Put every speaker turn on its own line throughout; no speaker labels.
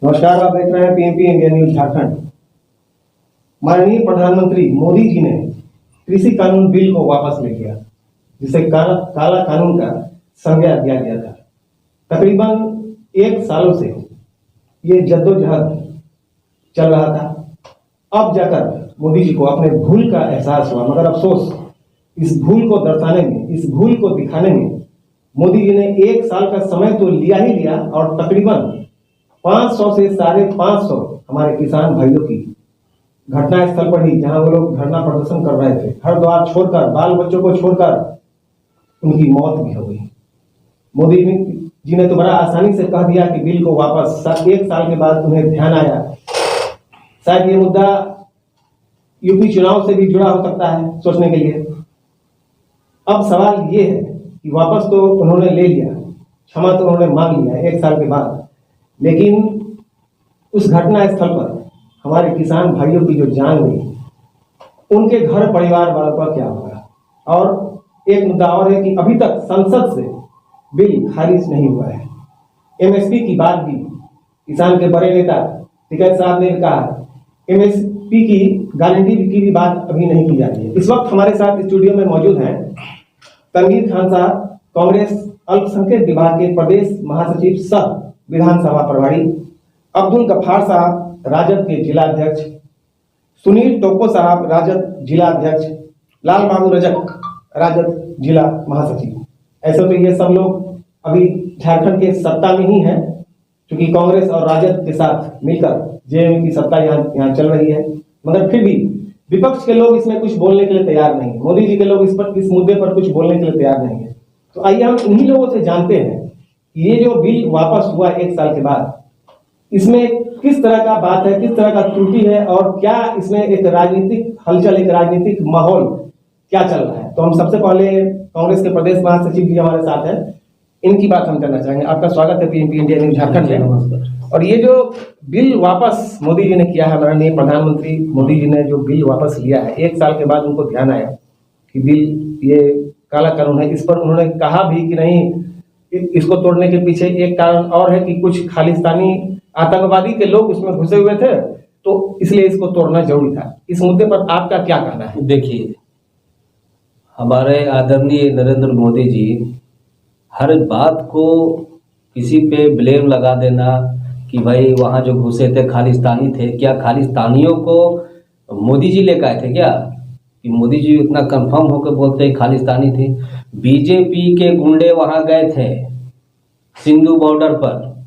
नमस्कार, आप देख रहे हैं पीएमपी इंडिया न्यूज झारखंड। माननीय प्रधानमंत्री मोदी जी ने कृषि कानून बिल को वापस ले लिया, जिसे काला कानून का संज्ञा दिया गया था। तकरीबन 1 सालों से ये जद्दोजहद चल रहा था। अब जाकर मोदी जी को अपने भूल का एहसास हुआ, मगर अफसोस इस भूल को दर्शाने में, इस भूल को दिखाने में मोदी जी ने 1 साल का समय तो लिया ही लिया और तकरीबन 500 से 550 हमारे किसान भाइयों की घटना स्थल पर ही, जहां वो लोग धरना प्रदर्शन कर रहे थे, घर द्वार छोड़कर, बाल बच्चों को छोड़कर, उनकी मौत भी हो गई। मोदी जी ने तो बड़ा आसानी से कह दिया कि बिल को वापस। 1 साल के बाद उन्हें ध्यान आया, शायद ये मुद्दा यूपी चुनाव से भी जुड़ा हो सकता है, सोचने के लिए। अब सवाल ये है कि वापस तो उन्होंने ले लिया, क्षमा तो उन्होंने मांग लिया 1 साल के बाद, लेकिन उस घटना स्थल पर हमारे किसान भाइयों की जो जान गई, उनके घर परिवार वालों का क्या होगा। और एक मुद्दा और है कि अभी तक संसद से बिल खारिज नहीं हुआ है। एमएसपी की बात भी किसान के बड़े नेता टिकैत साहब ने कहा, एमएसपी की गारंटी की भी बात अभी नहीं की जा रही है। इस वक्त हमारे साथ स्टूडियो में मौजूद हैं तनवीर खान साहब, कांग्रेस अल्पसंख्यक विभाग के प्रदेश महासचिव सह विधानसभा प्रभारी, अब्दुल गफ्फार साहब राजद के जिलाध्यक्ष, सुनील टोप्पो साहब राजद जिलाध्यक्ष, लाल बाबू रजक राजद जिला महासचिव। ऐसे तो ये सब लोग अभी झारखंड के सत्ता में ही हैं, क्योंकि कांग्रेस और राजद के साथ मिलकर जेएमएम की सत्ता यहाँ चल रही है। मगर फिर भी विपक्ष के लोग इसमें कुछ बोलने के लिए तैयार नहीं है, मोदी जी के लोग इस मुद्दे पर कुछ बोलने के लिए तैयार नहीं है। तो आइए हम इन्हीं लोगों से जानते हैं कि ये जो बिल वापस हुआ 1 साल के बाद, इसमें किस तरह का बात है, किस तरह का त्रुटि है, और क्या इसमें एक राजनीतिक हलचल, एक राजनीतिक माहौल क्या चल रहा है। तो हम सबसे पहले कांग्रेस के प्रदेश महासचिव जी हमारे साथ हैं, इनकी बात हम करना चाहेंगे। आपका स्वागत है पीएमपी इंडिया न्यूज झारखंड में। नमस्कार। और ये जो बिल वापस मोदी जी ने किया है, माननीय प्रधानमंत्री मोदी जी ने जो बिल वापस लिया है 1 साल के बाद, उनको ध्यान आया कि बिल ये काला कानून है। इस पर उन्होंने कहा भी कि नहीं, इसको तोड़ने के पीछे एक कारण और है कि कुछ खालिस्तानी आतंकवादी के लोग उसमें घुसे हुए थे, तो इसलिए इसको तोड़ना जरूरी था। इस मुद्दे पर आपका क्या कहना है?
देखिए, हमारे आदरणीय नरेंद्र मोदी जी हर बात को किसी पे ब्लेम लगा देना कि भाई वहाँ जो घुसे थे खालिस्तानी थे। क्या खालिस्तानियों को मोदी जी लेकर आए थे क्या? कि मोदी जी इतना कंफर्म होकर बोलते हैं खालिस्तानी थे? बीजेपी के गुंडे वहाँ गए थे सिंधु बॉर्डर पर,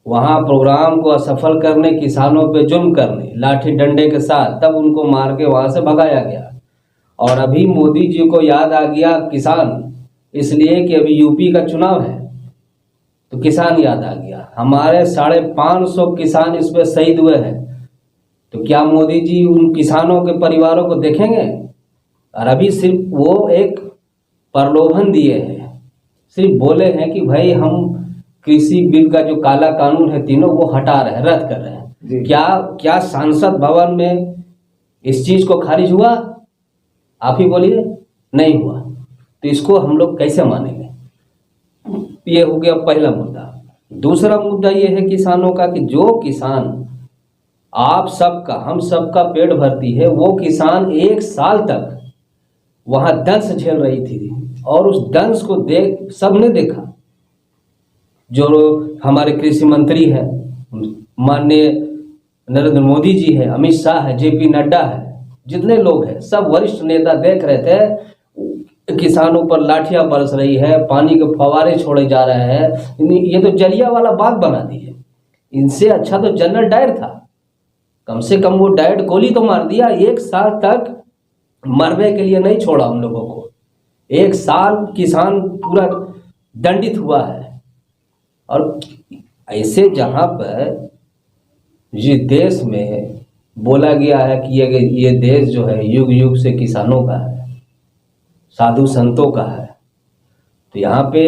वहाँ प्रोग्राम को असफल करने, किसानों पे जुल्म करने, लाठी डंडे के साथ, तब उनको मार के वहाँ से भगाया गया। और अभी मोदी जी को याद आ गया किसान, इसलिए कि अभी यूपी का चुनाव है तो किसान याद आ गया। हमारे 550 किसान इसमें शहीद हुए हैं, तो क्या मोदी जी उन किसानों के परिवारों को देखेंगे? और अभी सिर्फ वो एक प्रलोभन दिए हैं, सिर्फ बोले हैं कि भाई हम कृषि बिल का जो काला कानून है तीनों वो हटा रहे हैं, रद्द कर रहे हैं। क्या सांसद भवन में इस चीज को खारिज हुआ? आप ही बोलिए, नहीं हुआ। तो इसको हम लोग कैसे मानेंगे? ये हो गया पहला मुद्दा। दूसरा मुद्दा ये है किसानों का कि जो किसान आप सबका, हम सबका पेट भरती है, वो किसान 1 साल तक वहां दंश झेल रही थी, और उस दंश को सबने देखा। जो हमारे कृषि मंत्री है माननीय नरेंद्र मोदी जी है, अमित शाह है, जेपी नड्डा है, जितने लोग हैं सब वरिष्ठ नेता देख रहे थे किसानों पर लाठियां बरस रही है, पानी के फवारे छोड़े जा रहे हैं। ये तो जलिया वाला बाग बना दी है। इनसे अच्छा तो जनरल डायर था, कम से कम वो डायर गोली तो मार दिया। 1 साल तक मरने के लिए नहीं छोड़ा हम लोगों को। 1 साल किसान पूरा दंडित हुआ है। और ऐसे जहां पर ये देश में बोला गया है कि ये देश जो है युग युग से किसानों का है, साधु संतों का है, तो यहाँ पे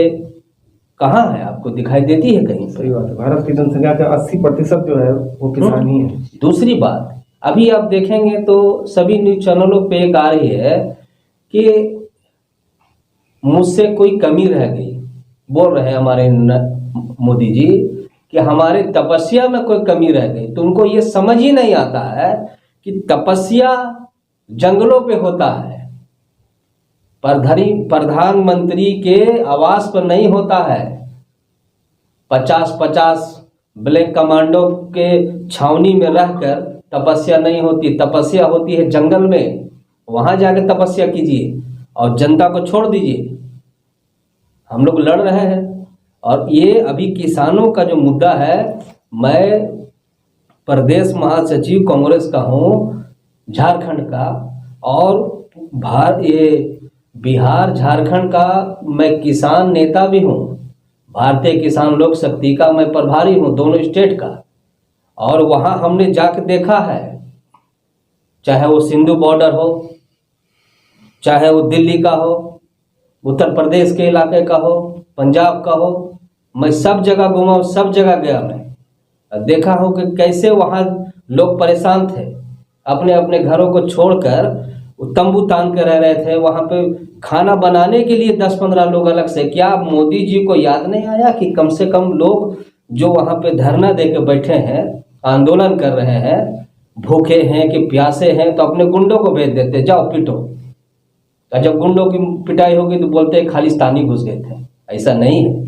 कहाँ है? आपको दिखाई देती है कहीं?
सही बात है। भारत की जनसंख्या का 80% जो है वो किसान ही है।
दूसरी बात, अभी आप देखेंगे तो सभी न्यूज चैनलों पे एक आ रही है कि मुझसे कोई कमी रह गई। बोल रहे हैं हमारे मोदी जी कि हमारे तपस्या में कोई कमी रह गई। तो उनको ये समझ ही नहीं आता है कि तपस्या जंगलों पे होता है, प्रधानमंत्री के आवास पर नहीं होता है। 50-50 ब्लैक कमांडो के छावनी में रहकर तपस्या नहीं होती। तपस्या होती है जंगल में, वहां जाकर तपस्या कीजिए और जनता को छोड़ दीजिए। हम लोग लड़ रहे हैं और ये अभी किसानों का जो मुद्दा है, मैं प्रदेश महासचिव कांग्रेस का हूँ झारखंड का, और ये बिहार झारखंड का मैं किसान नेता भी हूँ। भारतीय किसान लोक शक्ति का मैं प्रभारी हूँ दोनों स्टेट का। और वहाँ हमने जाकर देखा है, चाहे वो सिंधु बॉर्डर हो, चाहे वो दिल्ली का हो, उत्तर प्रदेश के इलाके का हो, पंजाब का हो, मैं सब जगह घूमा, सब जगह गया। मैं देखा हो कि कैसे वहाँ लोग परेशान थे, अपने अपने घरों को छोड़कर तंबू तान के रह रहे थे। वहाँ पे खाना बनाने के लिए 10-15 लोग अलग से। क्या मोदी जी को याद नहीं आया कि कम से कम लोग जो वहाँ पे धरना दे के बैठे हैं, आंदोलन कर रहे हैं, भूखे हैं कि प्यासे हैं, तो अपने गुंडों को भेज देते, जाओ पिटो। और जब गुंडों की पिटाई होगी तो बोलते हैं खालिस्तानी घुस गए थे। ऐसा नहीं है।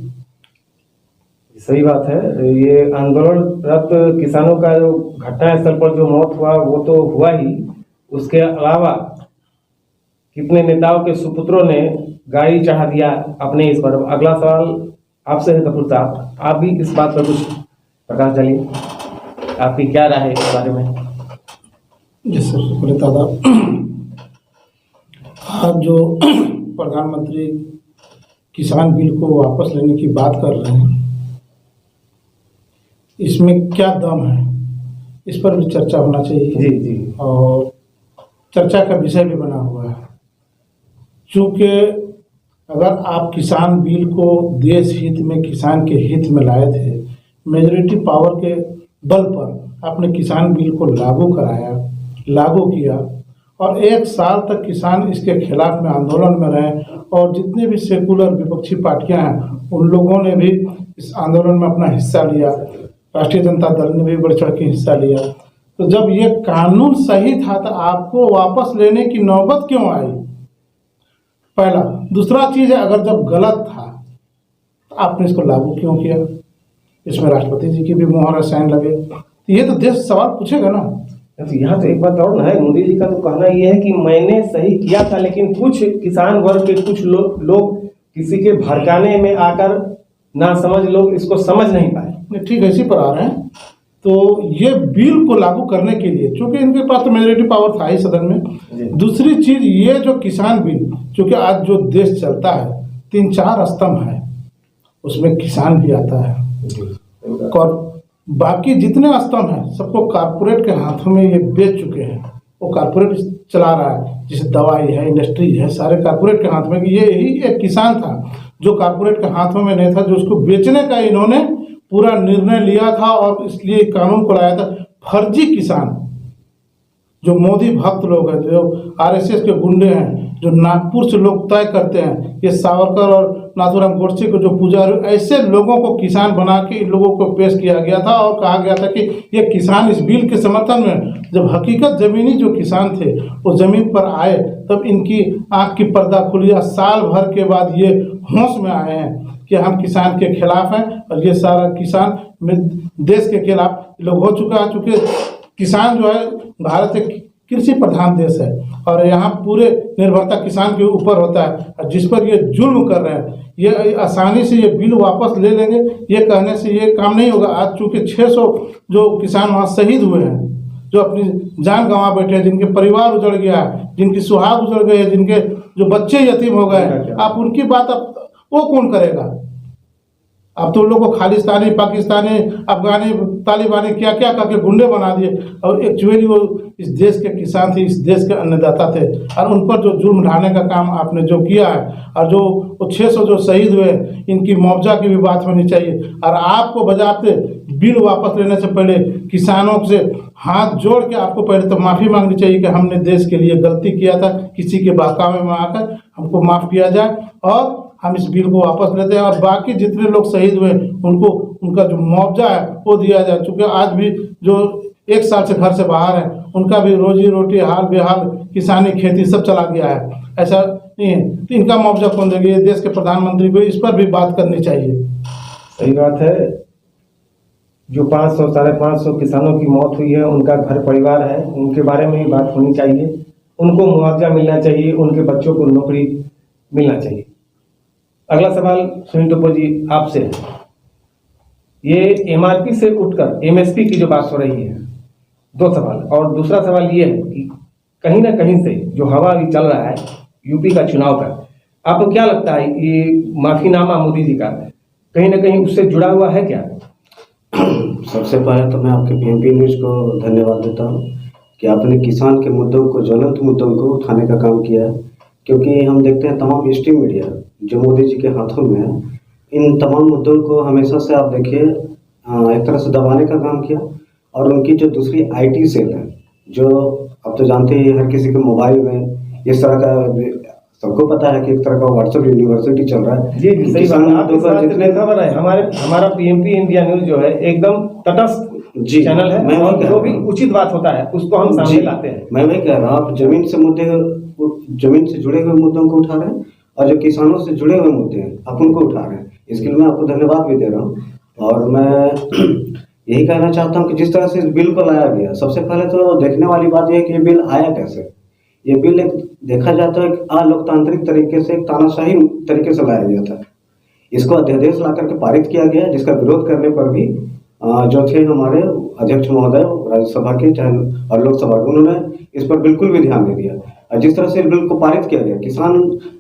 सही बात है। ये आंदोलनरत किसानों का जो घटनास्थल पर जो मौत हुआ वो तो हुआ ही, उसके अलावा कितने नेताओं के सुपुत्रों ने गाड़ी चढ़ा दिया अपने इस पर। अगला सवाल आपसे है कपूर साहब, आप भी इस बात पर कुछ प्रकाश डालिए, आपकी क्या राय है इस बारे में?
जी सर, सबसे पहले दादा, आज जो प्रधानमंत्री किसान बिल को वापस लेने की बात कर रहे हैं, इसमें क्या दम है, इस पर भी चर्चा होना चाहिए।
जी जी।
और चर्चा का विषय भी बना हुआ है, चूँकि अगर आप किसान बिल को देश हित में, किसान के हित में लाए थे, मेजॉरिटी पावर के बल पर आपने किसान बिल को लागू किया और 1 साल तक किसान इसके खिलाफ में आंदोलन में रहे। और जितने भी सेकुलर विपक्षी पार्टियां हैं, उन लोगों ने भी इस आंदोलन में अपना हिस्सा लिया। राष्ट्रीय जनता दल ने भी बढ़ चढ़ के हिस्सा लिया। तो जब ये कानून सही था तो आपको वापस लेने की नौबत क्यों आई? पहला। दूसरा चीज़ है, अगर जब गलत था तो आपने इसको लागू क्यों किया? इसमें राष्ट्रपति जी की भी मोहर साइन लगे, तो ये तो देश सवाल पूछेगा ना।
यहाँ तो एक बात और ना है, मोदी जी का तो कहना ये है कि मैंने सही किया था, लेकिन कुछ किसान वर्ग के कुछ लोग किसी के भड़काने में आकर ना समझ लोग इसको समझ नहीं पाए।
ठीक है, इसी पर आ रहे हैं। तो ये बिल को लागू करने के लिए, चूंकि इनके पास तो मेजॉरिटी पावर था ही सदन में। दूसरी चीज, ये जो किसान बिल, चूंकि आज जो देश चलता है 3-4 स्तंभ है, उसमें किसान भी आता है और बाकी जितने स्तंभ हैं सबको कारपोरेट के हाथों में ये बेच चुके हैं। वो कारपोरेट चला रहा है, जैसे दवाई है, इंडस्ट्री है, सारे कारपोरेट के हाथ में। ये ही एक किसान था जो कारपोरेट के हाथों में नहीं था, जो उसको बेचने का इन्होंने पूरा निर्णय लिया था और इसलिए कानून को लाया था। फर्जी किसान, जो मोदी भक्त लोग हैं, जो आरएसएस के गुंडे हैं, जो नागपुर से लोग तय करते हैं, ये सावरकर और नाथूराम गोडसे को जो पुजारी, ऐसे लोगों को किसान बना के इन लोगों को पेश किया गया था और कहा गया था कि ये किसान इस बिल के समर्थन में। जब हकीकत जमीनी जो किसान थे वो जमीन पर आए, तब इनकी आंख की पर्दा खुली। साल भर के बाद ये होश में आए हैं कि हम किसान के खिलाफ हैं और ये सारा किसान देश के खिलाफ लोग हो चुका है। चूँकि किसान जो है, भारत एक कृषि प्रधान देश है और यहाँ पूरे निर्भरता किसान के ऊपर होता है, और जिस पर ये जुल्म कर रहे हैं, ये आसानी से ये बिल वापस ले लेंगे, ये कहने से ये काम नहीं होगा। आज चूँकि 600 जो किसान वहाँ शहीद हुए हैं, जो अपनी जान गंवा बैठे हैं, जिनके परिवार उजड़ गया है, जिनकी सुहाग उजड़ गए, जिनके जो बच्चे यतीम हो गए, आप उनकी बात वो कौन करेगा? अब तो लोगों को खालिस्तानी, पाकिस्तानी, अफगानी, तालिबानी क्या क्या करके गुंडे बना दिए। और एक्चुअली वो इस देश के किसान थे, इस देश के अन्नदाता थे, और उन पर जो जुर्म ढाने का काम आपने जो किया है, और जो 600 जो शहीद हुए, इनकी मुआवजा की भी बात होनी चाहिए। और आपको बजाते बिल वापस लेने से पहले किसानों से हाथ जोड़ के आपको पहले तो माफ़ी मांगनी चाहिए कि हमने देश के लिए गलती किया था, किसी के बहकावे में आकर हमको माफ़ किया जाए। और हम इस बिल को वापस लेते हैं और बाकी जितने लोग शहीद हुए उनको उनका जो मुआवजा है वो दिया जाए। चूँकि आज भी जो 1 साल से घर से बाहर हैं उनका भी रोजी रोटी हाल बेहाल, किसानी खेती सब चला गया है, ऐसा नहीं है तो इनका मुआवजा कौन देगा? ये देश के प्रधानमंत्री को इस पर भी बात करनी चाहिए।
सही बात है। जो 500 550 किसानों की मौत हुई है, उनका घर परिवार है, उनके बारे में ही बात होनी चाहिए। उनको मुआवजा मिलना चाहिए, उनके बच्चों को नौकरी मिलना चाहिए। अगला सवाल सुनील टोपो जी आपसे है। ये एमआरपी से उठकर एमएसपी की जो बात हो रही है, 2 सवाल। और दूसरा सवाल ये है कि कहीं ना कहीं से जो हवा अभी चल रहा है यूपी का चुनाव का, आपको क्या लगता है ये माफीनामा मोदी जी का कहीं ना कहीं उससे जुड़ा हुआ है क्या?
सबसे पहले तो मैं आपके पीएमपी न्यूज़ को धन्यवाद देता हूँ कि आपने किसान के मुद्दों को, ज्वलंत मुद्दों को उठाने का काम किया है। क्योंकि हम देखते हैं तमाम स्ट्रीम मीडिया जो मोदी जी के हाथों में है, इन तमाम मुद्दों को हमेशा से आप देखिए एक तरह से दबाने का काम किया। और उनकी जो दूसरी आईटी सेल है, जो अब तो जानते ही हर किसी के मोबाइल में इस तरह का, सबको पता है कि एक तरह का व्हाट्सएप यूनिवर्सिटी चल रहा है।
जी सही बात है। आप इस बात से बेखबर है। हमारा पीएमपी इंडिया न्यूज जो है एकदम तटस्थ चैनल है,
मैं
और जो भी उचित बात होता है उसको हम सामने लाते हैं।
मैं वही कह रहा हूँ, आप जमीन से जुड़े हुए मुद्दों को उठा रहे हैं और जो किसानों से जुड़े हुए मुद्दे हैं आप उनको उठा रहे हैं। इसके लिए मैं आपको धन्यवाद भी दे रहा हूँ। और मैं यही कहना चाहता हूँ कि जिस तरह से इस बिल को लाया गया, सबसे पहले तो देखने वाली बात यह है कि ये बिल आया कैसे। ये बिल एक देखा जाता है एक अलोकतांत्रिक तरीके से, एक तानाशाही तरीके से लाया गया था। इसको अध्यादेश ला करके पारित किया गया, जिसका विरोध करने पर भी जो थे हमारे अध्यक्ष महोदय राज्यसभा के चाहे और लोकसभा के, उन्होंने इस पर बिल्कुल भी ध्यान नहीं दिया। और जिस तरह से बिल को पारित किया गया, किसान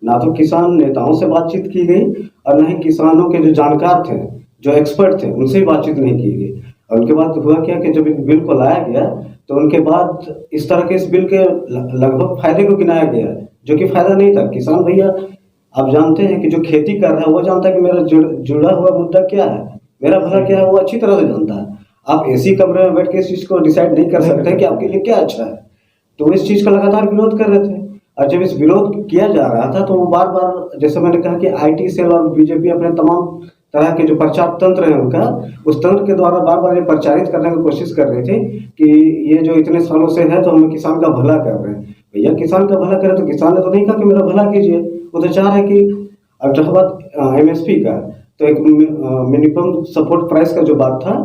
ना तो किसान नेताओं से बातचीत की गई और न ही किसानों के जो जानकार थे, जो एक्सपर्ट थे, उनसे भी बातचीत नहीं की गई। और उनके बाद हुआ क्या कि जब बिल को लाया गया तो उनके बाद इस तरह के इस बिल के लगभग फायदे को गिनाया गया, जो कि फायदा नहीं था। किसान भैया आप जानते हैं कि जो खेती कर रहा है वो जानता है कि मेरा जुड़ा हुआ मुद्दा क्या है, मेरा भला क्या है, वो अच्छी तरह से जानता है। आप एसी कमरे में बैठ के इस चीज़ को डिसाइड नहीं कर सकते कि आपके लिए क्या अच्छा है। तो वो इस चीज़ का लगातार विरोध कर रहे थे। और जब इस विरोध किया जा रहा था तो वो बार बार, जैसे मैंने कहा कि आईटी सेल और बीजेपी अपने तमाम तरह के जो प्रचार तंत्र है उनका, उस तंत्र के द्वारा बार बार ये प्रचारित करने की कोशिश कर रहे थे कि ये जो इतने सालों से है तो हम किसान का भला कर रहे हैं। भैया किसान का भला करें तो किसान ने तो नहीं कहा कि मेरा भला कीजिए, वो तो चाह रहे कि। अब जहाँ बात एमएसपी का, तो एक मिनिमम सपोर्ट प्राइस का जो बात था,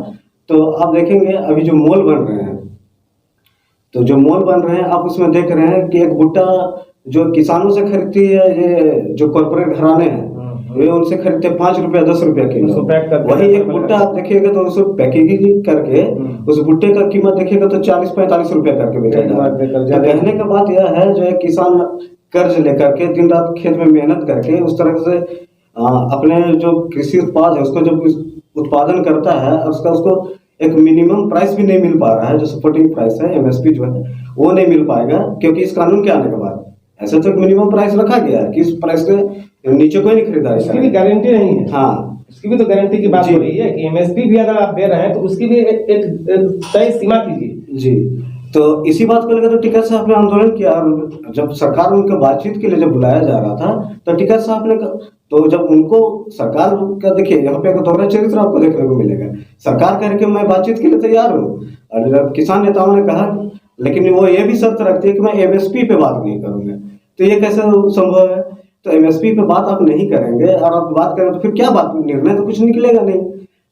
तो आप देखेंगे अभी जो मोल बन रहे हैं, तो जो मोल बन रहे हैं आप उसमें देख रहे हैं कि एक भुट्टा जो किसानों से खरीदती है, ये जो कॉर्पोरेट घराने हैं वे उनसे खरीदते हैं 5 रुपया 10 रुपया किलो। वही एक भुट्टा आप देखिएगा तो उसको पैकेजिंग करके उस भुट्टे का कीमत देखिएगा तो 40-45 रुपया करके बेचा जा रहा है। कहने का बात यह है, जो एक किसान कर्ज लेकर के दिन रात खेत में मेहनत करके उस तरह से अपने जो कृषि उत्पाद है उसको जब उत्पादन करता है, उसको एक मिनिमम प्राइस भी नहीं मिल पा रहा है, जो सपोर्टिंग प्राइस है एमएसपी जो है वो नहीं मिल पाएगा। क्योंकि इस कानून के आने के बाद ऐसे तो एक मिनिमम प्राइस रखा गया है कि इस प्राइस के नीचे कोई नहीं खरीदारी,
इसकी भी गारंटी नहीं है।
हाँ,
इसकी भी तो गारंटी की बात हो रही है कि एमएसपी भी अगर आप दे रहे हैं तो उसकी भी एक तय सीमा कीजिए।
जी, तो इसी बात को लेकर तो टिकैत साहब ने आंदोलन किया। और जब सरकार उनके बातचीत के लिए जब बुलाया जा रहा था तो टिकैत साहब ने, तो जब उनको सरकार का, देखिए यहाँ पे एक दोहरा चरित्र आपको देखने को मिलेगा। सरकार कह रही कि मैं बातचीत के लिए तैयार हूँ, और जब किसान नेताओं ने कहा, लेकिन वो ये भी शर्त रखती है कि मैं एमएसपी पे बात नहीं करूंगा। तो ये कैसे संभव है? तो एमएसपी पे बात आप नहीं करेंगे और आप बात करें तो फिर क्या बात, निर्णय तो कुछ निकलेगा नहीं।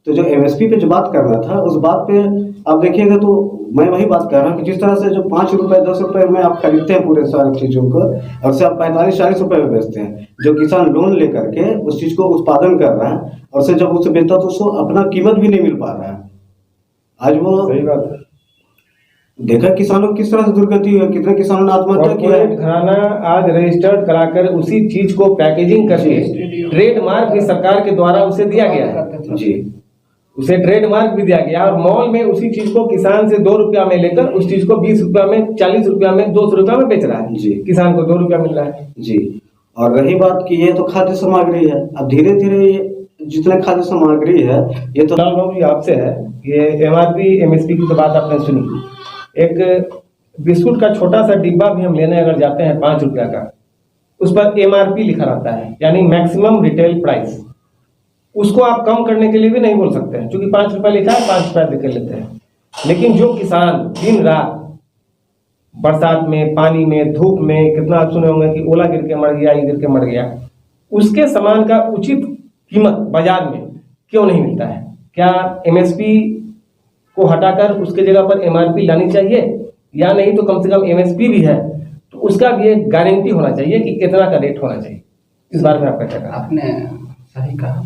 तो जो एमएसपी पे जो बात करना था उस बात पे आप देखिएगा, तो मैं वही बात कर रहा हूँ कि जिस तरह से जो 5 रुपए 10 रुपए में आप खरीदते हैं पूरे सारी चीज़ों को, और से आप 45-40 रुपए में बेचते हैं। जो किसान लोन लेकर के उस चीज़ को उत्पादन कर रहा है और से जब उसे बेचता है तो उसको अपना कीमत भी नहीं मिल पा रहा है। आज वो
सही बात है।
देखा किसानों की किस तरह से दुर्गति हुई, कितने किसानों ने आत्महत्या किया है।
घराना आज रजिस्टर्ड कराकर उसी चीज को पैकेजिंग करके ट्रेडमार्क भी सरकार के द्वारा उसे दिया गया है।
जी,
उसे ट्रेडमार्क भी दिया गया और मॉल में उसी चीज को किसान से 2 रुपया में लेकर उस चीज को 20 रुपया में, 40 रुपया में, 200 रुपया में बेच रहा है।
जी,
किसान को 2 रुपया मिल रहा है।
जी। और रही बात कि ये तो खाद्य सामग्री है, अब धीरे धीरे जितने खाद्य सामग्री है ये तो
लाल बाबू जी आपसे है, ये एमआरपी एमएसपी की तो बात आपने सुनी। एक बिस्कुट का छोटा सा डिब्बा भी हम लेने अगर जाते हैं 5 रुपया का, उस पर MRP लिखा रहता है, यानी मैक्सिमम रिटेल प्राइस। उसको आप कम करने के लिए भी नहीं बोल सकते हैं, क्योंकि 5 रुपये लिखा है, 5 रुपये लिख लेते हैं। लेकिन जो किसान दिन रात बरसात में, पानी में, धूप में, कितना आप सुने होंगे कि ओला गिर के मर गया, ये गिर के मर गया, उसके सामान का उचित कीमत बाजार में क्यों नहीं मिलता है? क्या MSP को हटाकर उसके जगह पर MRP लानी चाहिए, या नहीं तो कम से कम MSP भी है तो उसका भी एक गारंटी होना चाहिए कि इतना का रेट होना चाहिए। इस बारे में आपका क्या कहना है?
आपने सही कहा।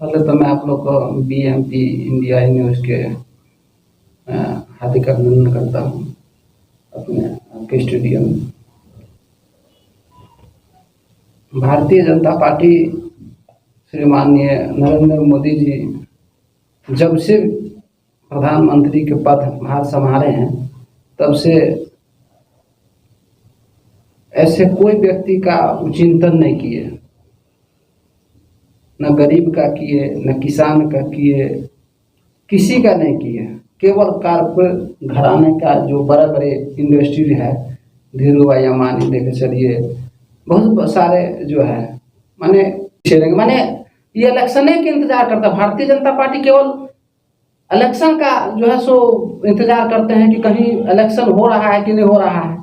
पहले तो मैं आप लोग को BMP इंडिया न्यूज़ के हार्दिक अभिनंदन करता हूँ अपने आपके स्टूडियो में। भारतीय जनता पार्टी श्री माननीय नरेंद्र मोदी जी जब से प्रधानमंत्री के पद भार संभाले हैं, तब से ऐसे कोई व्यक्ति का चिंतन नहीं किए, न गरीब का किए, न किसान का किए, किसी का नहीं किए। केवल कारपोरेट घराने का जो बड़े बड़े इंडस्ट्री है, धीरू भाई अंबानी देखे चलिए, बहुत सारे जो है माने ये इलेक्शन के इंतजार करता है। भारतीय जनता पार्टी केवल इलेक्शन का जो है सो इंतजार करते हैं कि कहीं इलेक्शन हो रहा है कि नहीं हो रहा है,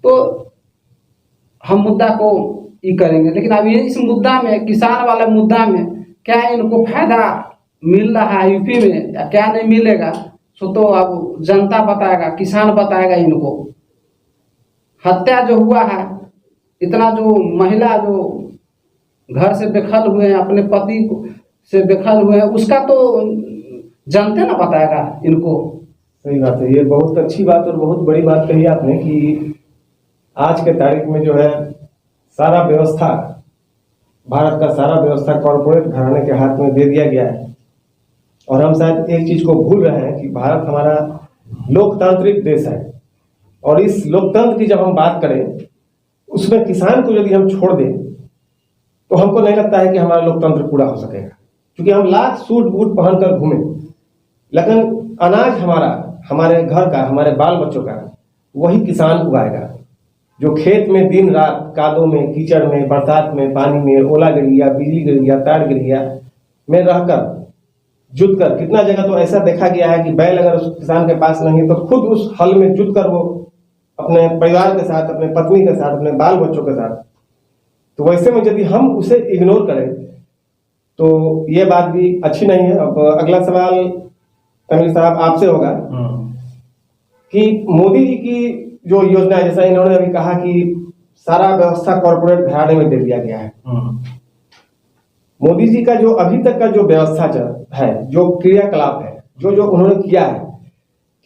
तो हम मुद्दा को ये करेंगे। लेकिन अभी इस मुद्दा में, किसान वाले मुद्दा में, क्या इनको फायदा मिल रहा है यूपी में या क्या नहीं मिलेगा, सो तो अब जनता बताएगा, किसान बताएगा इनको। हत्या जो हुआ है, इतना जो महिला जो घर से बेखल हुए हैं, अपने पति से बेखल हुए हैं, उसका तो जनता ना बताएगा इनको।
सही बात है, ये बहुत अच्छी बात और बहुत बड़ी बात कही आपने कि आज के तारीख में जो है सारा व्यवस्था, भारत का सारा व्यवस्था कॉरपोरेट घराने के हाथ में दे दिया गया है। और हम शायद एक चीज को भूल रहे हैं कि भारत हमारा लोकतांत्रिक देश है, और इस लोकतंत्र की जब हम बात करें, उसमें किसान को यदि हम छोड़ दें तो हमको नहीं लगता है कि हमारा लोकतंत्र पूरा हो सकेगा। क्योंकि हम लाख सूट बूट पहनकर घूमें, लेकिन अनाज हमारा, हमारे घर का, हमारे बाल बच्चों का वही किसान उगाएगा, जो खेत में दिन रात कादों में, कीचड़ में, बरसात में, पानी में, ओला गिर गया, बिजली गिर गया, तार गिर गया में रहकर जुट कर, कितना जगह तो ऐसा देखा गया है कि बैल अगर उस किसान के पास नहीं है तो खुद उस हल में जुट कर वो अपने परिवार के साथ, अपने पत्नी के साथ, अपने बाल बच्चों के साथ, तो वैसे में यदि हम उसे इग्नोर करें तो ये बात भी अच्छी नहीं है। अब अगला सवाल तमिल साहब आपसे होगा कि मोदी जी की जो योजना है, जैसा इन्होंने अभी कहा कि सारा व्यवस्था कॉर्पोरेट घराने में दे दिया गया है, मोदी जी का जो अभी तक का जो व्यवस्था है, जो क्रियाकलाप है, जो उन्होंने किया है,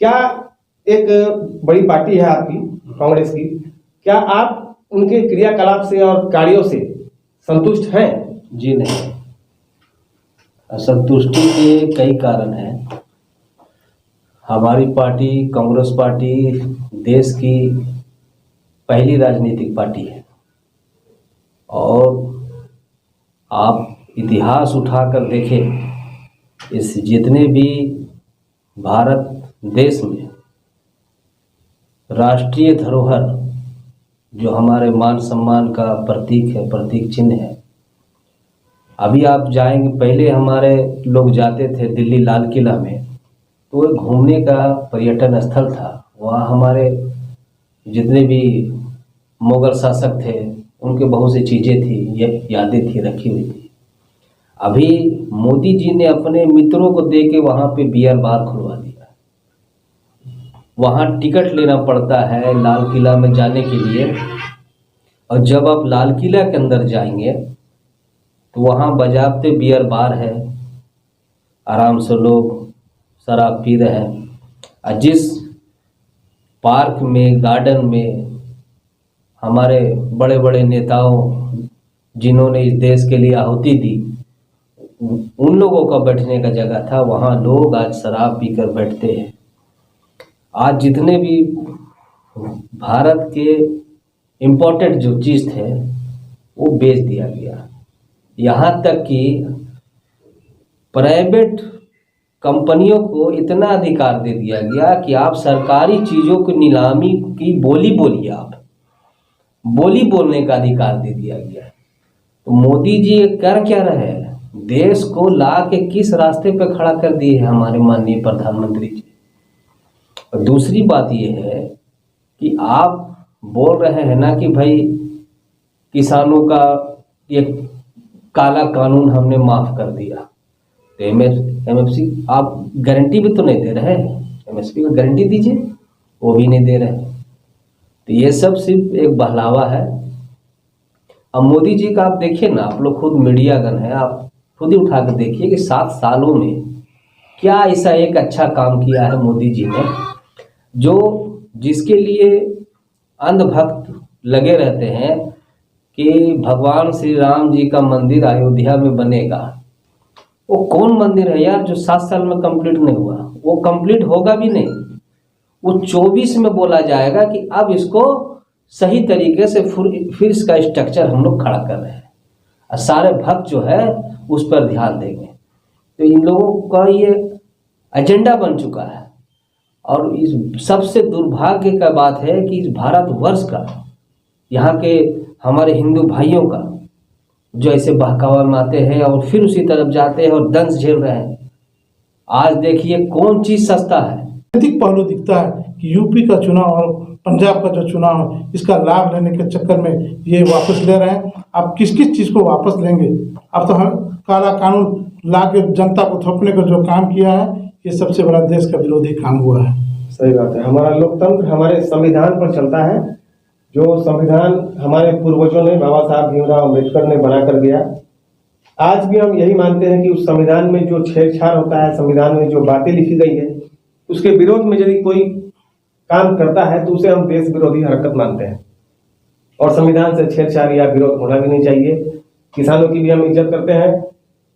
क्या एक बड़ी पार्टी है आपकी कांग्रेस की, क्या आप उनके क्रियाकलाप से और कार्यों से संतुष्ट हैं?
जी नहीं, असंतुष्टि के कई कारण हैं। हमारी पार्टी, कांग्रेस पार्टी, देश की पहली राजनीतिक पार्टी है, और आप इतिहास उठाकर देखें, इस जितने भी भारत देश में राष्ट्रीय धरोहर जो हमारे मान सम्मान का प्रतीक है, प्रतीक चिन्ह है, अभी आप जाएंगे, पहले हमारे लोग जाते थे दिल्ली लाल किला में, तो एक घूमने का पर्यटन स्थल था। वहाँ हमारे जितने भी मुगल शासक थे उनके बहुत सी चीज़ें थी, ये यादें थी, रखी हुई थी। अभी मोदी जी ने अपने मित्रों को दे के वहाँ पे बियर बार खुलवा दिया। वहाँ टिकट लेना पड़ता है लाल किला में जाने के लिए, और जब आप लाल किला के अंदर जाएंगे तो वहाँ बजाबते बियर बार है, आराम से लोग शराब पी रहे हैं। और जिस पार्क में, गार्डन में हमारे बड़े बड़े नेताओं जिन्होंने इस देश के लिए आहुति दी, उन लोगों का बैठने का जगह था, वहाँ लोग आज शराब पीकर बैठते हैं। आज जितने भी भारत के इम्पोर्टेंट जो चीज़ थे वो बेच दिया गया। यहाँ तक कि प्राइवेट कंपनियों को इतना अधिकार दे दिया गया कि आप सरकारी चीज़ों की नीलामी की बोली बोलिए। आप बोली बोलने का अधिकार दे दिया गया है। तो मोदी जी ये कर क्या रहे हैं? देश को ला के किस रास्ते पे खड़ा कर दिए हैं हमारे माननीय प्रधानमंत्री जी। और दूसरी बात ये है कि आप बोल रहे हैं ना कि भाई किसानों का ये काला कानून हमने माफ़ कर दिया, तो एमएसपी आप गारंटी भी तो नहीं दे रहे हैं। एमएसपी का गारंटी दीजिए, वो भी नहीं दे रहे। तो ये सब सिर्फ एक बहलावा है। अब मोदी जी का आप देखिए ना, आप लोग खुद मीडिया गन है, आप खुद ही उठा कर देखिए कि 7 सालों में क्या ऐसा एक अच्छा काम किया है मोदी जी ने, जो जिसके लिए अंधभक्त लगे रहते हैं कि भगवान श्री राम जी का मंदिर अयोध्या में बनेगा। वो कौन मंदिर है यार जो 7 साल में कंप्लीट नहीं हुआ? वो कंप्लीट होगा भी नहीं। वो 24 में बोला जाएगा कि अब इसको सही तरीके से फिर इसका स्ट्रक्चर हम लोग खड़ा कर रहे हैं और सारे भक्त जो है उस पर ध्यान देंगे। तो इन लोगों का ये एजेंडा बन चुका है। और इस सबसे दुर्भाग्य का बात है कि इस भारतवर्ष का, यहाँ के हमारे हिंदू भाइयों का जो ऐसे बहकावा मारते हैं और फिर उसी तरफ जाते हैं और दंश झेल रहे हैं। आज देखिए कौन चीज़ सस्ता है।
राजनीतिक पहलू दिखता है कि यूपी का चुनाव और पंजाब का जो चुनाव है, इसका लाभ लेने के चक्कर में ये वापस ले रहे हैं। आप किस किस चीज़ को वापस लेंगे? अब तो हम काला कानून ला के जनता को थोपने का जो काम किया है, ये सबसे बड़ा देश का विरोधी काम हुआ है।
सही बात है। हमारा लोकतंत्र हमारे संविधान पर चलता है, जो संविधान हमारे पूर्वजों ने, बाबा साहब भीमराव अम्बेडकर ने बना कर दिया। आज भी हम यही मानते हैं कि उस संविधान में जो छेड़छाड़ होता है, संविधान में जो बातें लिखी गई है, उसके विरोध में यदि कोई काम करता है तो उसे हम देश विरोधी हरकत मानते हैं। और संविधान से छेड़छाड़ या विरोध होना भी नहीं चाहिए। किसानों की भी हम इज्जत करते हैं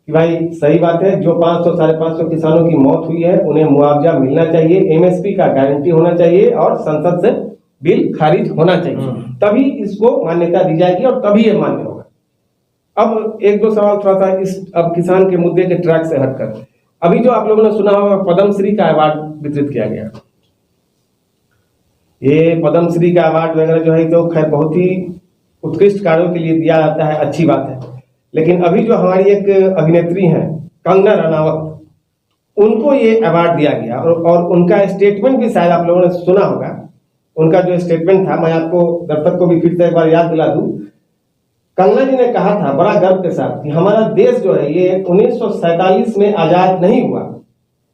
कि भाई सही बात है, जो 500 साढ़े 500 किसानों की मौत हुई है उन्हें मुआवजा मिलना चाहिए, एमएसपी का गारंटी होना चाहिए और संसद से बिल खारिज होना चाहिए, तभी इसको मान्यता दी जाएगी और तभी ये मान्य होगा। अब एक दो सवाल थोड़ा सा अब किसान के मुद्दे के ट्रैक से हटकर, अभी जो आप लोगों ने सुना होगा पद्मश्री का अवार्ड वितरित किया गया। ये पद्मश्री का अवार्ड वगैरह जो है तो खैर बहुत ही उत्कृष्ट कार्यों के लिए दिया जाता है, अच्छी बात है। लेकिन अभी जो हमारी एक अभिनेत्री हैं कंगना रनावत, उनको ये अवार्ड दिया गया और उनका स्टेटमेंट भी शायद आप लोगों ने सुना होगा। उनका जो स्टेटमेंट था, मैं आपको दर्शक को भी फिर से एक बार याद दिला दूं। कंगना जी ने कहा था बड़ा गर्व के साथ कि हमारा देश जो है ये 1947 में आजाद नहीं हुआ।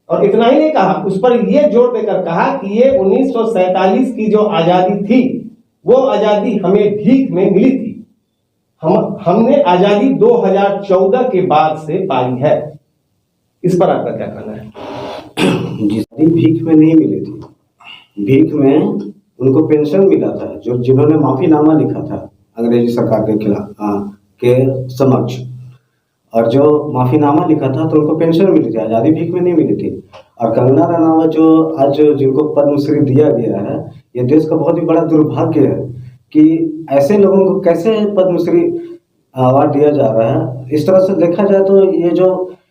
और इतना ही नहीं कहा, उस पर ये जोर देकर कहा कि ये 1947 की जो आजादी थी वो आजादी हमें भीख में मिली थी। हमने आजादी 2014 के बाद से पाई है। इस पर आपका क्या कहना है?
जिसकी भीख में नहीं मिली थी, भीख में उनको पेंशन मिला था, जो जिन्होंने माफीनामा लिखा था अंग्रेजी सरकार के खिलाफ के समक्ष, और जो माफीनामा लिखा था तो उनको पेंशन मिली थी, आज़ादी भीख में नहीं मिली थी। और कंगना रनावत जो आज जिनको पद्मश्री दिया गया है, ये देश का बहुत ही बड़ा दुर्भाग्य है कि ऐसे लोगों को कैसे पद्मश्री अवार्ड दिया जा रहा है। इस तरह से देखा जाए तो ये जो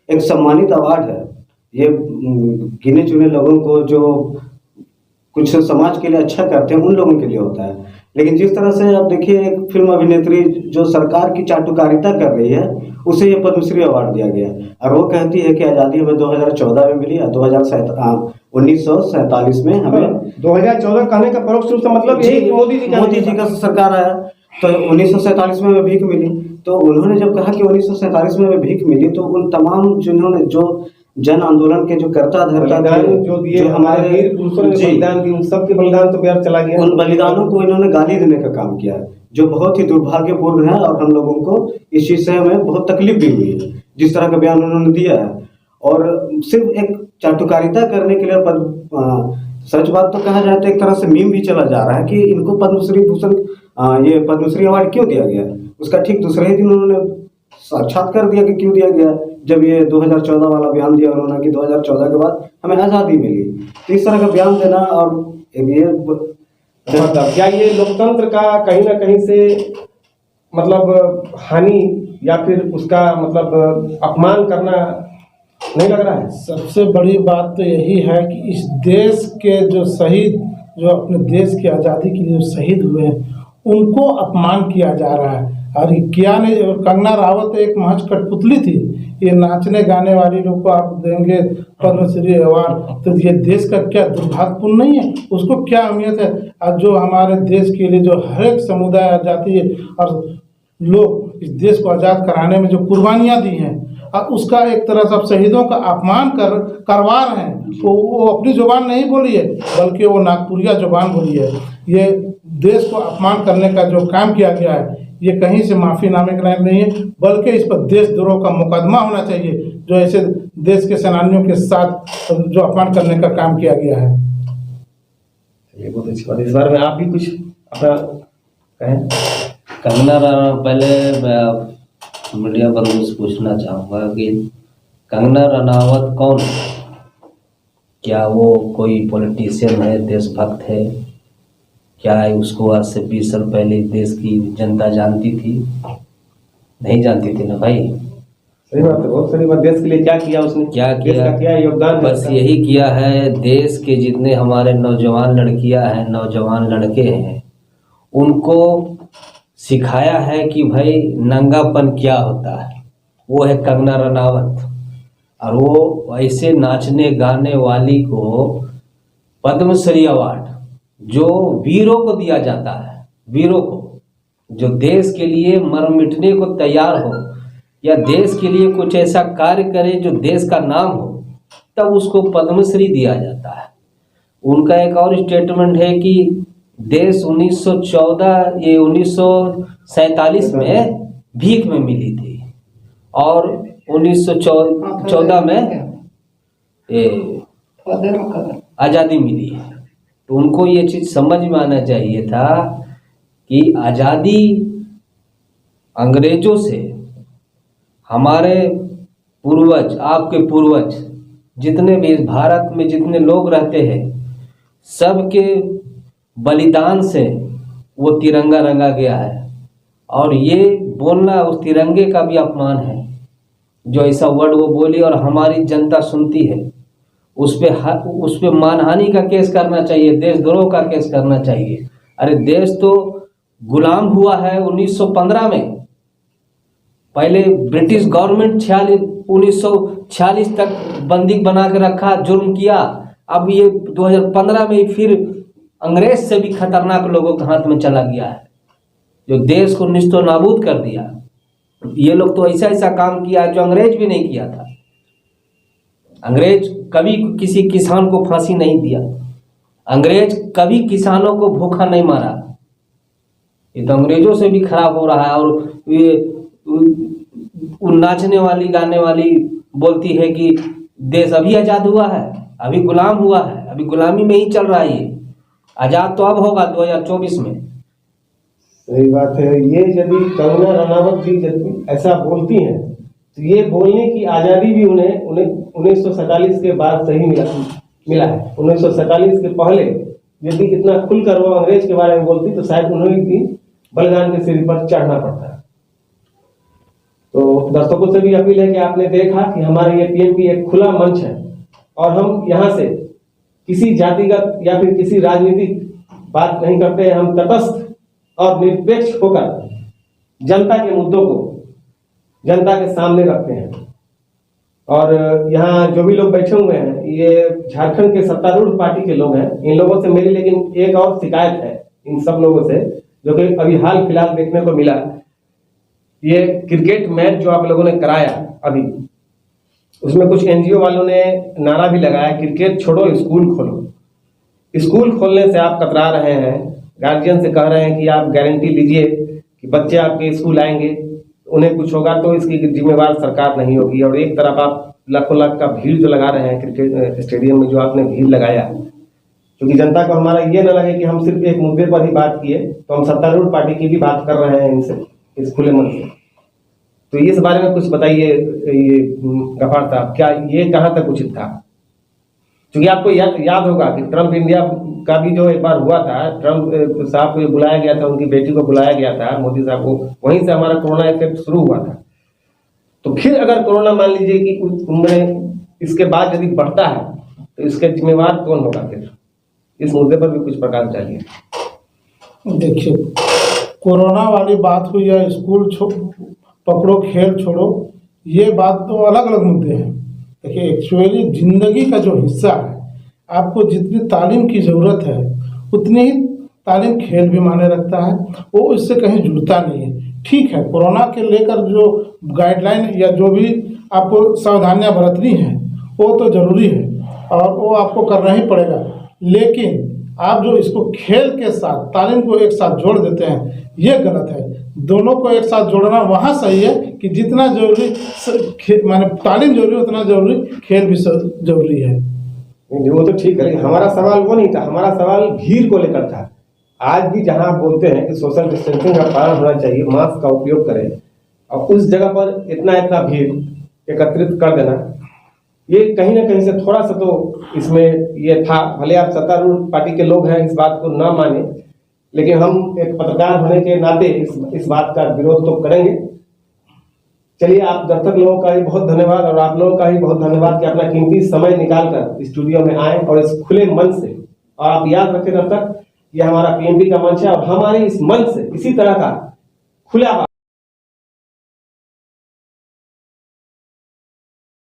एक सम्मानित अवार्ड है, ये गिने चुने लोगों को जो कुछ समाज के लिए अच्छा करते हैं उन लोगों के लिए होता है। लेकिन जिस तरह से आप देखिए एक फिल्म अभिनेत्री जो सरकार की चाटुकारिता कर रही है, उसे ये पद्मश्री अवार्ड दिया गया और वो कहती है कि आज़ादी हमें 2014 में मिली और 1947 में हमें
2014 कहने का परोक्ष रूप से मतलब यही कि मोदी जी
का सरकार आया तो 1947 में हमें भीख मिली। तो उन्होंने जब कहा कि 1947 में हमें भीख मिली, तो उन तमाम जिन्होंने जो जन आंदोलन के जो करता धरता
जो दिए, जो हमारे वीर पुरुषों ने बलिदान दिए, उन सबके बलिदान तो व्यर्थ चला गया।
उन बलिदानों को इन्होंने गाली देने का काम किया, जो बहुत ही दुर्भाग्यपूर्ण है। और हम लोगों को इस चीज से हमें बहुत तकलीफ भी हुई है जिस तरह का बयान उन्होंने दिया है। और सिर्फ एक चाटुकारिता करने के लिए सच बात तो कहा जाए तो एक तरह से मीम भी चला जा रहा है कि इनको पद्मश्री भूषण ये पद्मश्री अवार्ड क्यों दिया गया। उसका ठीक दूसरे ही दिन उन्होंने साक्षात कर दिया कि क्यों दिया गया, जब ये 2014 वाला बयान दिया उन्होंने कि 2014 के बाद हमें आज़ादी मिली। तो इस तरह का बयान देना और ये
मतलब क्या ये लोकतंत्र का कहीं ना कहीं से मतलब हानि या फिर उसका मतलब अपमान करना नहीं लग रहा है?
सबसे बड़ी बात तो यही है कि इस देश के जो शहीद, जो अपने देश की आज़ादी के लिए जो शहीद हुए हैं, उनको अपमान किया जा रहा है। और ये किया नहीं, और कंगना रावत एक महज कठपुतली थी। ये नाचने गाने वाली लोग को आप देंगे पद्मश्री अवार्ड, तो ये देश का क्या दुर्भाग्यपूर्ण नहीं है? उसको क्या अहमियत है? और जो हमारे देश के लिए जो हर एक समुदाय और जाति और लोग इस देश को आज़ाद कराने में जो कुर्बानियाँ दी हैं, और उसका एक तरह से आप शहीदों का अपमान करवा रहे हैं। वो अपनी जुबान नहीं बोली है, बल्कि वो नागपुरिया जुबान बोली है। ये देश को अपमान करने का जो काम किया गया है, ये कहीं से माफ़ीनामे का लायक नहीं है, बल्कि इस पर देशद्रोह का मुकदमा होना चाहिए, जो ऐसे देश के सेनानियों के साथ जो अपमान करने का काम किया गया है।
चलिए, बहुत अच्छी बात। इस बारे में आप भी कुछ अपना कहें।
कंगना रनावत, पहले मैं मीडिया पर मुझसे पूछना चाहूँगा कि कंगना रनावत कौन है? क्या वो कोई पॉलिटिशियन है, देशभक्त है? क्या उसको आज से 20 साल पहले देश की जनता जानती थी? नहीं जानती थी ना भाई।
सही बात है, बहुत सही बात। देश के लिए क्या किया उसने,
क्या
देश
किया?
का क्या योगदान है
बस
उसका?
यही किया है। देश के जितने हमारे नौजवान लड़कियां हैं, नौजवान लड़के हैं, उनको सिखाया है कि भाई नंगापन क्या होता है। वो है कंगना रनावत। और वो ऐसे नाचने गाने वाली को पद्मश्री अवार्ड जो वीरों को दिया जाता है, वीरों को जो देश के लिए मर मिटने को तैयार हो या देश के लिए कुछ ऐसा कार्य करे जो देश का नाम हो, तब उसको पद्मश्री दिया जाता है। उनका एक और स्टेटमेंट है कि देश 1947 में भीख में मिली थी और 1914 में आज़ादी मिली है। तो उनको ये चीज़ समझ में आना चाहिए था कि आज़ादी अंग्रेजों से हमारे पूर्वज, आपके पूर्वज जितने भी इस भारत में जितने लोग रहते हैं, सबके बलिदान से वो तिरंगा रंगा गया है। और ये बोलना उस तिरंगे का भी अपमान है, जो ऐसा वर्ड वो बोली और हमारी जनता सुनती है। उस पे मानहानि का केस करना चाहिए, देशद्रोह का केस करना चाहिए। अरे देश तो गुलाम हुआ है 1915 में। पहले ब्रिटिश गवर्नमेंट 1946 तक बंदी बना के रखा, जुर्म किया। अब ये 2015 में फिर अंग्रेज से भी खतरनाक लोगों के हाथ में चला गया है, जो देश को निस्तो नाबूद कर दिया। ये लोग तो ऐसा ऐसा काम किया जो अंग्रेज भी नहीं किया था। अंग्रेज कभी किसी किसान को फांसी नहीं दिया, अंग्रेज कभी किसानों को भूखा नहीं मारा। ये तो अंग्रेजों से भी खराब हो रहा है। और ये नाचने वाली गाने वाली बोलती है कि देश अभी आज़ाद हुआ है, अभी गुलाम हुआ है, अभी गुलामी में ही चल रहा है। ये आज़ाद तो अब होगा 2024 में।
सही बात है। ये यदि कंगना रनावत जी यदि ऐसा बोलती हैं, तो ये बोलने की आज़ादी भी उन्हें 1947 के बाद से ही मिला है। 1947 के पहले यदि इतना खुलकर वो अंग्रेज के बारे में बोलती, तो शायद उन्हें भी बलिदान के सीढ़ी पर चढ़ना पड़ता है। तो दर्शकों से भी अपील है कि आपने देखा कि हमारे ये पीएमपी एक खुला मंच है, और हम यहाँ से किसी जातिगत या फिर किसी राजनीतिक बात नहीं करते हैं। हम तटस्थ और निरपेक्ष होकर जनता के मुद्दों को जनता के सामने रखते हैं। और यहाँ जो भी लोग बैठे हुए हैं, ये झारखंड के सत्तारूढ़ पार्टी के लोग हैं। इन लोगों से मेरी लेकिन एक और शिकायत है इन सब लोगों से, जो कि अभी हाल फिलहाल देखने को मिला। ये क्रिकेट मैच जो आप लोगों ने कराया अभी, उसमें कुछ एनजीओ वालों ने नारा भी लगाया, क्रिकेट छोड़ो स्कूल खोलो। स्कूल खोलने से आप कतरा रहे हैं, गार्जियन से कह रहे हैं कि आप गारंटी लीजिए कि बच्चे आपके स्कूल आएंगे, उन्हें कुछ होगा तो इसकी जिम्मेवार सरकार नहीं होगी। और एक तरफ आप लाखों लाख का भीड़ जो लगा रहे हैं क्रिकेट स्टेडियम में, जो आपने भीड़ लगाया, क्योंकि जनता को हमारा ये ना लगे कि हम सिर्फ एक मुद्दे पर ही बात किए, तो हम सत्तारूढ़ पार्टी की भी बात कर रहे हैं इनसे, इस खुले मन से। तो इस बारे में कुछ बताइए ये गफार साहब, क्या ये कहाँ तक उचित था? क्योंकि आपको याद होगा कि ट्रम्प इंडिया का भी जो एक बार हुआ था, ट्रम्प साहब को बुलाया गया था, उनकी बेटी को बुलाया गया था, मोदी साहब को, वहीं से हमारा कोरोना इफेक्ट शुरू हुआ था। तो फिर अगर कोरोना मान लीजिए कि उम्र इसके बाद यदि बढ़ता है, तो इसके जिम्मेवार कौन होगा? फिर इस मुद्दे पर भी कुछ प्रकाश डालिए।
देखिए, कोरोना वाली बात हुई या स्कूल पकड़ो खेल छोड़ो, ये बात तो अलग अलग मुद्दे हैं। देखिए एक्चुअली ज़िंदगी का जो हिस्सा है, आपको जितनी तालीम की ज़रूरत है उतनी ही तालीम खेल भी माने रखता है, वो इससे कहीं जुड़ता नहीं है। ठीक है, कोरोना के लेकर जो गाइडलाइन या जो भी आपको सावधानियां बरतनी हैं वो तो ज़रूरी है और वो आपको करना ही पड़ेगा, लेकिन आप जो इसको खेल के साथ तालीम को एक साथ जोड़ देते हैं, ये गलत है। दोनों को एक साथ जोड़ना वहाँ सही है कि जितना जरूरी माने तालीम जरूरी उतना जरूरी खेल भी जरूरी है।
नहीं, वो तो ठीक है, हमारा सवाल वो नहीं था, हमारा सवाल भीड़ को लेकर था। आज भी जहां आप बोलते हैं कि सोशल डिस्टेंसिंग का पालन होना चाहिए, मास्क का उपयोग करें, और उस जगह पर इतना भीड़ एकत्रित कर देना, ये कहीं ना कहीं से थोड़ा सा तो इसमें ये था। भले आप सत्तारूढ़ पार्टी के लोग हैं, इस बात को ना माने, लेकिन हम एक पत्रकार होने के नाते इस बात का विरोध तो करेंगे। चलिए, आप दर्शक लोगों का भी बहुत धन्यवाद और आप लोगों का भी बहुत धन्यवाद कि अपना कीमती समय निकालकर स्टूडियो में आए और इस खुले मन से, और आप याद रखें दर्शक, ये हमारा पीएमपी का मंच है और हमारे इस मंच से इसी तरह का खुला